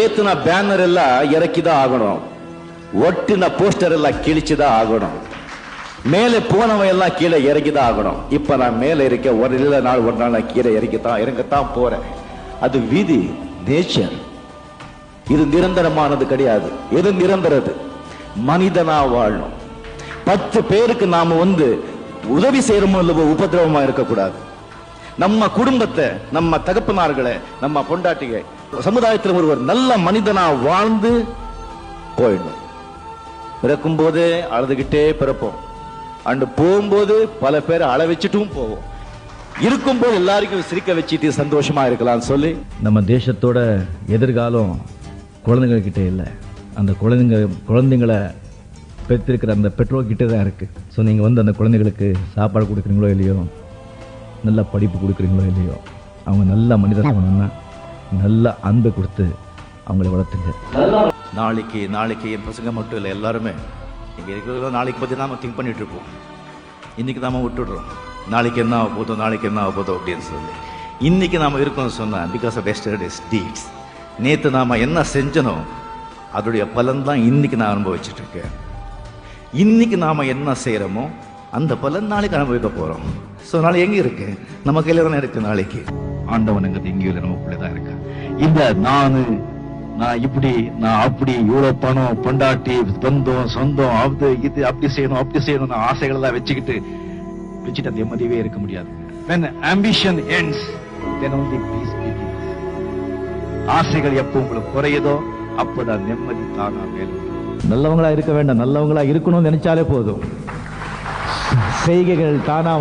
ಏತನ banner ಎಲ್ಲ ಎರಕಿದ ಆಗೋಣ, ಒಟ್ಟಿನ poster ಎಲ್ಲ கிழிச்சுத ஆகணும், மேலே போனவன் எல்லாம் கீழே இறங்கிதான் ஆகணும். இப்ப நான் மேலே இருக்க ஒரு நாள் ஒரு நாள் நான் கீழே இறங்கத்தான் போறேன். அது விதி, நேச்சர். இது நிரந்தரமானது கிடையாது. எது நிரந்தரது? மனிதனா வாழணும். 10 பேருக்கு நாம உதவி செய்யறோமோ இல்லவோ உபதிரவமா இருக்கக்கூடாது. நம்ம குடும்பத்தை, நம்ம தகப்பனார்களை, நம்ம பொண்டாட்டிகை, சமுதாயத்தில் ஒருவர் நல்ல மனிதனா வாழ்ந்து போயிடணும். பிறக்கும் போதே அழுதுகிட்டே பிறப்போம், அண்டு போகும்போது பல பேரை அழ வச்சுட்டும் போவோம். இருக்கும்போது எல்லாருக்கும் சிரிக்க வச்சுட்டு சந்தோஷமா இருக்கலாம்னு சொல்லி. நம்ம தேசத்தோட எதிர்காலம் குழந்தைங்கக்கிட்ட இல்லை, அந்த குழந்தைங்களை பெற்றிருக்கிற அந்த பெற்றோர்கிட்ட தான் இருக்கு. ஸோ நீங்கள் அந்த குழந்தைகளுக்கு சாப்பாடு கொடுக்குறீங்களோ இல்லையோ, நல்ல படிப்பு கொடுக்குறீங்களோ இல்லையோ, அவங்க நல்ல மனிதனாகணும்னா நல்ல அன்பை கொடுத்து அவங்களை வளர்த்துங்க. நாளைக்கு என் பசங்க மட்டும் இல்லை, எல்லாருமே இங்கே இருக்கிற நாளைக்கு பற்றி நாம திங்க் பண்ணிட்டு இருப்போம். இன்னைக்கு நாம விட்டுடுறோம், நாளைக்கு என்ன ஆக போதோ அப்படின்னு சொல்லி. இன்னைக்கு நாம இருக்கோம்னு சொன்னா பிகாஸ் ஆஃப் எஸ்டர்டேஸ் டீட்ஸ். நேற்று நாம என்ன செஞ்சனோ அதோடைய பலன் தான் இன்னைக்கு நான் அனுபவிச்சுட்டு இருக்கேன். இன்னைக்கு நாம என்ன செய்யறோமோ அந்த பலன் நாளைக்கு அனுபவிக்க போறோம். ஸோ நாளைக்கு எங்க இருக்கு? நம்ம கையில தானே இருக்கு. நாளைக்கு ஆண்டவனுங்கிறது எங்கேயும் இல்லை, நமக்குள்ளதான் இருக்கு. இந்த நான் இப்படி நான் அப்படி இவ்வளவு பணம், பொண்டாட்டி, பந்தம், சொந்தம், அது இது அப்படி செய்யணும் ஆசைகள் எல்லாம் வச்சுட்டு அந்த நிம்மதியே இருக்க முடியாது. When ambition ends, then only peace begins. ஆசைகள் எப்போ உங்களுக்கு குறையுதோ அப்பதான் நிம்மதி தானா மேலும். நல்லவங்களா இருக்க வேண்டாம், நல்லவங்களா இருக்கணும்னு நினைச்சாலே போதும், செய்கைகள் தானா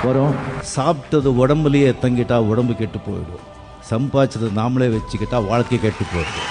வரும். சாப்பிட்டது உடம்புலயே தங்கிட்டா உடம்பு கெட்டு போயிடும், சம்பாதிச்சது நாமளே வச்சுக்கிட்டா வாழ்க்கை கெட்டு போயிடும்.